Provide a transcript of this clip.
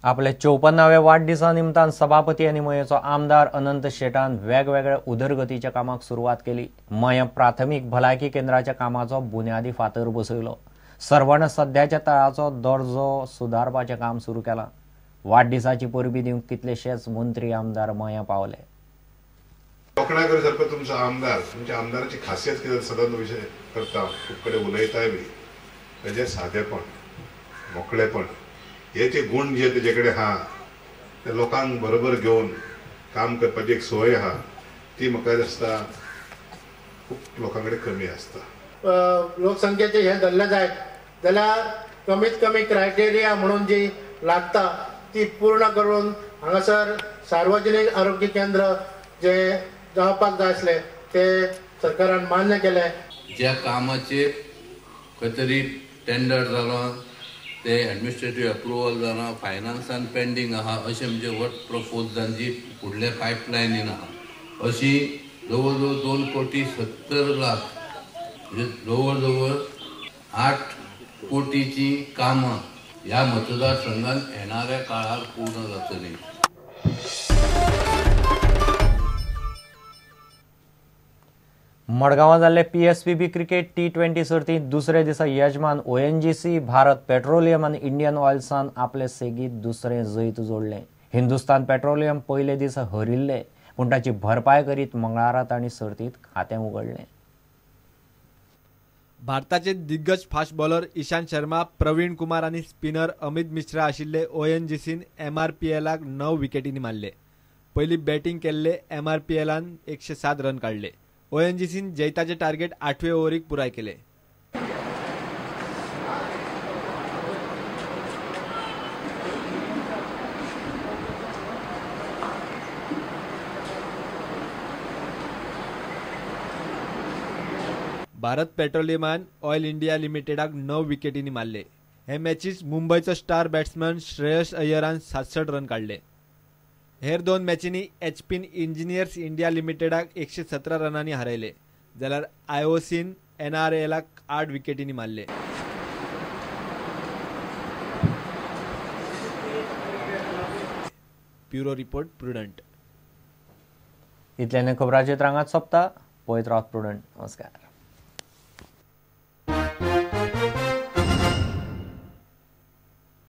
आपल्या 54व्या वाढदिसा निमतान सभापती आनी मयेचो आमदार अनंत शेटान वेगवेगळ्या उदरगतीच्या कामाक सुरवात केली। मय प्राथमिक भलायकी केंद्राच्या कामाचो बुन्यादी फातर बसयलो। सर्वण सध्याच्या तळाचो दर्जो सुधारपाचें काम सुरू केलां। वाढदिसाची परबी दिवंक कितलेशेच मंत्री आमदार मया पावले। कोकणाकडे सारको तुमचो आमदार तुमच्या आमदाराची खासियत कितें सदांच विशय करता खूब कडेन उलयताय बी तेजें सादेपण मोकळेपण हे जे गुण जे तेजे कडेन आहा ते लोकांक बरोबर घेवन काम करपाची एक सोय आहा ती म्हाका दिसता खूब लोकां कडेन कमी आसता। लोकसंख्येचे हे धरले जायत जाल्यार कमीत कमी क्रायटेरिया म्हणून जी लागता ती पूर्ण करून हांगासर सार्वजनीक आरोग्य केंद्र जे जावपाक जाय आसले ते सरकारान मान्य केले। ज्या कामाचे खंय तरी टेंडर जालो ते एडमिनिस्ट्रेटिव्ह अप्रुवल जालां फायनान्सान पेंडींग आहा अशें म्हणजे वर्क प्रपोजलांची फुडले पायपलायनीन आहा अशी जवळ जवळ 2,70,00,000 म्हणजे जवळ 8 कोटीची कामां ह्या मतदारसंघात येणाऱ्या काळात पूर्ण जातली। मडगांवां जाल्ले PSPB क्रिकेट T20 सर्तींत दुसरे दिसा यजमान ONGC भारत पेट्रोलियम आनी इंडियन ऑयल्सान आपले सेगीत दुसरें जैत जोडलें। हिंदुस्तान पेट्रोलियम पयले दीस हरिल्ले पूण ताची भरपाय करीत मंगळारा तांणी सर्तींत खातें उगडलें। भारताचे दिग्गज फास्ट बॉलर ईशांत शर्मा, प्रवीण कुमार आनी स्पिनर अमित मिश्रा आशिल्ले ONGCन MRPLाक 9 विकेटींनी मारले। पयली बॅटिंग केल्ले MRPLान 107 रन काडले। ONGCन जैताचे टार्गेट 8वे ओव्हरीक पुराय केले। भारत पेट्रोलियमान ऑयल इंडिया लिमिटेडाक 9 विकेटींनी मारले। हे मॅचीस मुंबईचो स्टार बॅट्समॅन श्रेयस अय्यरान 67 रन काडले। हेर 2 मॅचींनी HPन इंजिनियर्स इंडिया लिमिटेडाक 117 रनांनी हरयले जाल्यार IOCन NRLाक 8 विकेटींनी मारले। Bureau report prudent. इतल्यान खबरांचे रंगात सोंपता। पळयत रावत प्रुडंट। नमस्कार।